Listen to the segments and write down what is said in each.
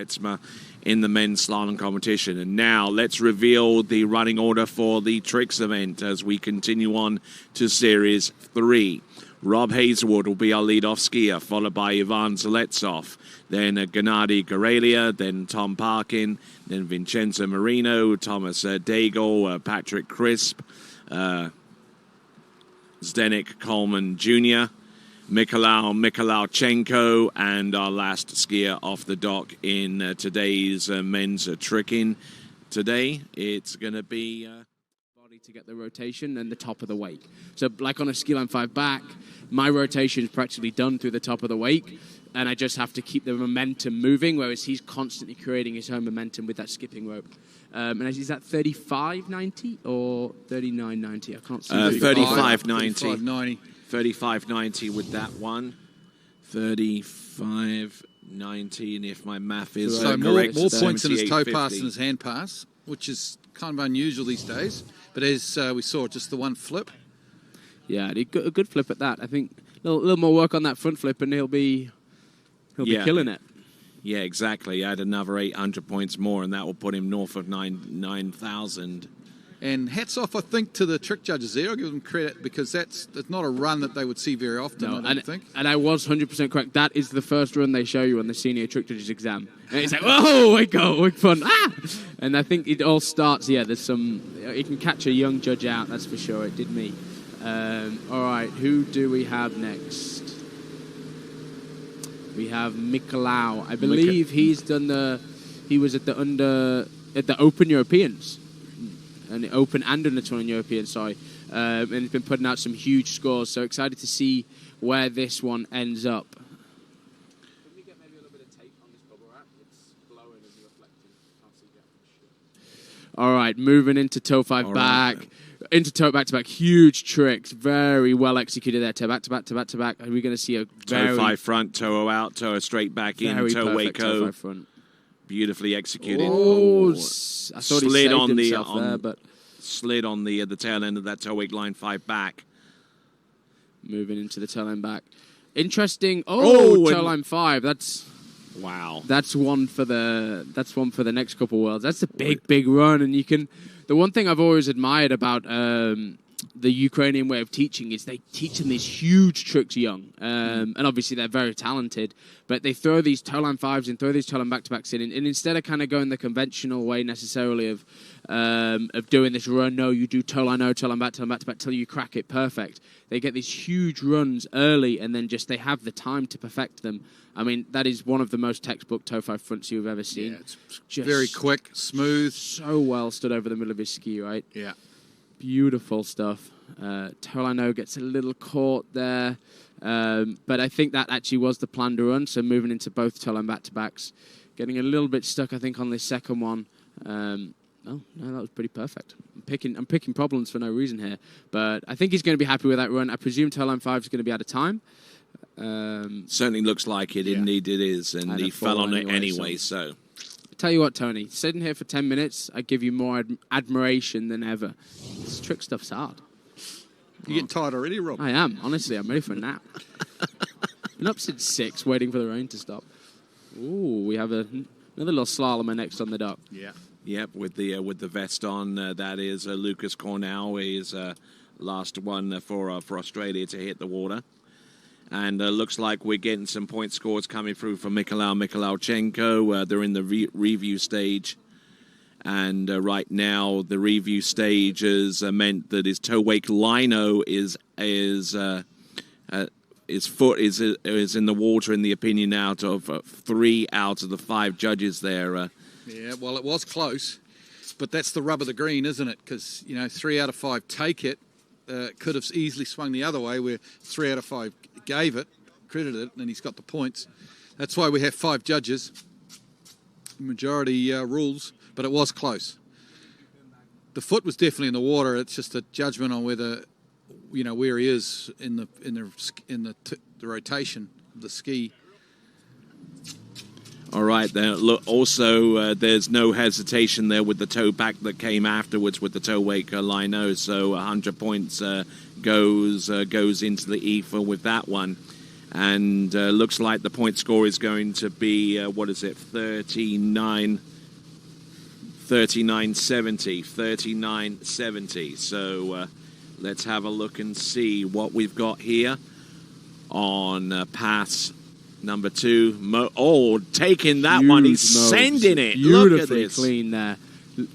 Kretsma in the men's slalom competition. And now let's reveal the running order for the tricks event as we continue on to Series 3. Rob Hazelwood will be our lead-off skier, followed by Ivan Zaletsov, then Gennady Gorelia, then Tom Parkin, then Vincenzo Marino, Thomas Daigle, Patrick Crisp, Zdenek Coleman Jr., Mykhailo Mykhailichenko, and our last skier off the dock in today's men's tricking. Today, it's going to be... body to get the rotation and the top of the wake. So like on a ski line 5 back, my rotation is practically done through the top of the wake, and I just have to keep the momentum moving, whereas he's constantly creating his own momentum with that skipping rope. And is that 35.90 or 39.90? I can't see. 35.90. 35.90 with that one. 35.90, and if my math is correct, more points in his toe pass than his hand pass, which is kind of unusual these days. But as we saw, just the one flip. Yeah, a good flip at that. I think a little more work on that front flip, and he'll be killing it. Yeah, exactly. Add another 800 points more, and that will put him north of 9,000. And hats off, I think, to the trick judges there. I'll give them credit because it's not a run that they would see very often, I don't think. And I was 100% correct. That is the first run they show you on the senior trick judges exam. And it's like, whoa, wake fun. Ah! And I think it all starts, there's some... You can catch a young judge out, that's for sure. It did me. All right, who do we have next? We have Mykhailo. I believe he's done he was at the Open Europeans. And Open and under 21 European, sorry. And he's been putting out some huge scores. So excited to see where this one ends up. Can we get maybe a little bit of tape on this bubble wrap? It's glowing and reflecting. Can't see that. All right, moving into toe 5 back. Right. Into toe back to back. Huge tricks. Very well executed there. Toe back to back to back to back. Are we going to see a toe 5 front, toe out, toe straight back in, toe Waco. Toe 5 front. Beautifully executed. Oh, I thought he saved himself there, but slid on the tail end of that toe wake line 5 back. Moving into the tail end back. Interesting. Toe line 5. That's wow. That's one for the next couple of worlds. That's a big run, and you can. The one thing I've always admired about the Ukrainian way of teaching is they teach them these huge tricks young. And obviously they're very talented, but they throw these toe line 5s and throw these toe line back-to-backs in. And instead of kind of going the conventional way necessarily of doing this run, no, you do toe line back-to-back till you crack it perfect. They get these huge runs early, and then they have the time to perfect them. I mean, that is one of the most textbook toe 5 fronts you've ever seen. Yeah, it's just very quick, smooth. So well stood over the middle of his ski, right? Yeah. Beautiful stuff. Tolano gets a little caught there. But I think that actually was the planned run. So moving into both toe line back-to-backs. Getting a little bit stuck, I think, on this second one. No, that was pretty perfect. I'm picking problems for no reason here. But I think he's going to be happy with that run. I presume toe line 5 is going to be out of time. Certainly looks like it. Indeed it is. And he fell on it anyway, so... Tell you what, Tony, sitting here for 10 minutes, I give you more admiration than ever. This trick stuff's hard. You getting tired already, Rob? I am. Honestly, I'm ready for a nap. Been up since 6, waiting for the rain to stop. Ooh, we have another little slalomer next on the dock. Yeah. Yep, with the vest on. That is Lucas Cornell. Is last one for Australia to hit the water. And looks like we're getting some point scores coming through from Mykhailo Mykhailichenko. They're in the review stage. And right now, the review stage has meant that his toe wake lino his foot is in the water, in the opinion out of 3 out of the 5 judges there. Yeah, well, it was close. But that's the rub of the green, isn't it? Because, 3 out of 5 take it. Could have easily swung the other way, where 3 out of 5 gave it, credited it, and he's got the points. That's why we have 5 judges. Majority rules, but it was close. The foot was definitely in the water. It's just a judgment on whether, where he is in the rotation of the ski. All right, then. Look, also, there's no hesitation there with the toe back that came afterwards with the toe wake lino. So 100 points goes into the ether with that one. And looks like the point score is going to be, 39.70. So let's have a look and see what we've got here on pass number 2. Taking that Huge one. He's moves. sending it. Beautifully Look at this. clean there.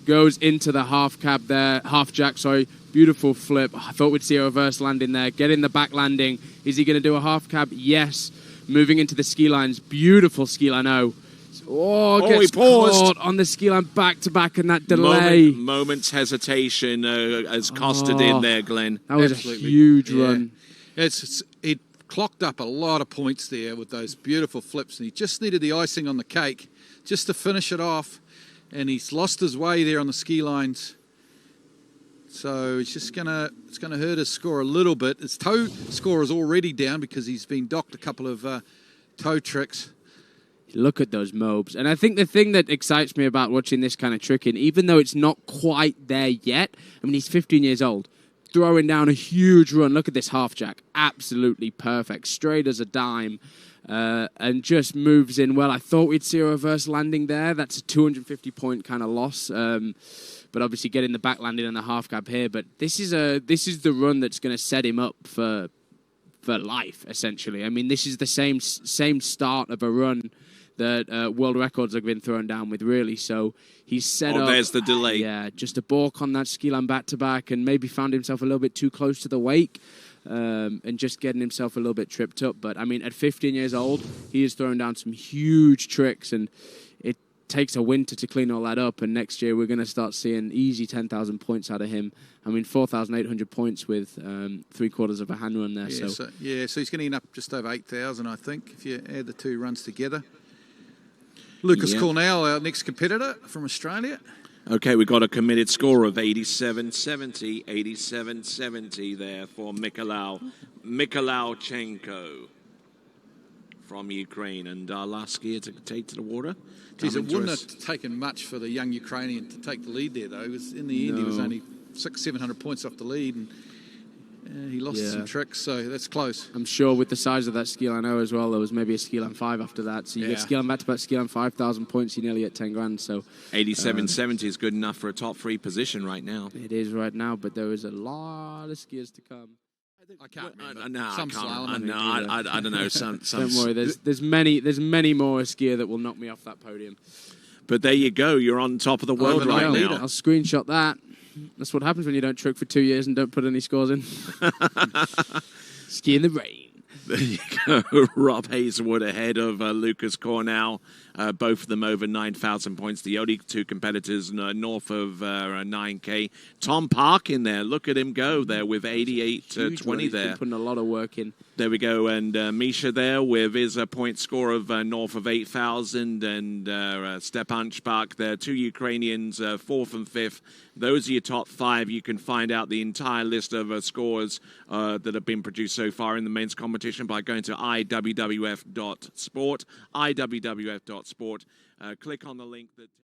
Goes into the half cab there. Half jack, sorry. Beautiful flip. I thought we'd see a reverse landing there. Getting the back landing. Is he going to do a half cab? Yes. Moving into the ski lines. Beautiful ski line. Gets he paused. caught on the ski line back to back, and that delay. Moment's hesitation has costed in there, Glenn. That was Absolutely. a huge run. It clocked up a lot of points there with those beautiful flips, and he just needed the icing on the cake just to finish it off, and he's lost his way there on the ski lines. So it's gonna hurt his score a little bit. His toe score is already down because he's been docked a couple of toe tricks. Look at those mobs. And I think the thing that excites me about watching this kind of tricking, even though it's not quite there yet, I mean, he's 15 years old, throwing down a huge run. Look at this half jack. Absolutely perfect. Straight as a dime. And just moves in well. I thought we'd see a reverse landing there. That's a 250-point kind of loss. But obviously getting the back landing and the half cab here. But this is the run that's going to set him up for life, essentially. I mean, this is the same start of a run that world records have been thrown down with, really. So he's set up. There's the delay. Yeah, just a balk on that ski line back-to-back, and maybe found himself a little bit too close to the wake, and just getting himself a little bit tripped up. But, I mean, at 15 years old, he has thrown down some huge tricks, and it takes a winter to clean all that up, and next year we're going to start seeing easy 10,000 points out of him. I mean, 4,800 points with 3/4 of a hand run there. Yeah, so he's going to end up just over 8,000, I think, if you add the two runs together. Lucas Cornell, our next competitor from Australia. Okay, we got a committed score of 87.70 there for Mykhailichenko from Ukraine. And our last skier to take to the water. Geez, it wouldn't have taken much for the young Ukrainian to take the lead there, though. In the end, he was only 600-700 points off the lead, and he lost some tricks, so that's close. I'm sure with the size of that ski line as well, there was maybe a ski line 5 after that. So you get ski line back-to-back ski line 5,000 points, you're nearly at 10 grand. So 87.70 is good enough for a top 3 position right now. It is right now, but there is a lot of skiers to come. I can't remember. No, some I can't. slalom. I don't know. Some. Don't worry, there's many more a skier that will knock me off that podium. But there you go. You're on top of the world right now. I'll screenshot that. That's what happens when you don't trick for 2 years and don't put any scores in. Ski in the rain. There you go. Rob Hazelwood ahead of Lucas Cornell. Both of them over 9,000 points. The only two competitors north of 9K. Tom Park in there. Look at him go there with 88.20 there. Putting a lot of work in. There we go. And Misha there with his point score of north of 8,000. And Stepan Shpak there. 2 Ukrainians, 4th and 5th. Those are your top 5. You can find out the entire list of scores that have been produced so far in the men's competition by going to IWWF.sport. IWWF.sport. Click on the link that...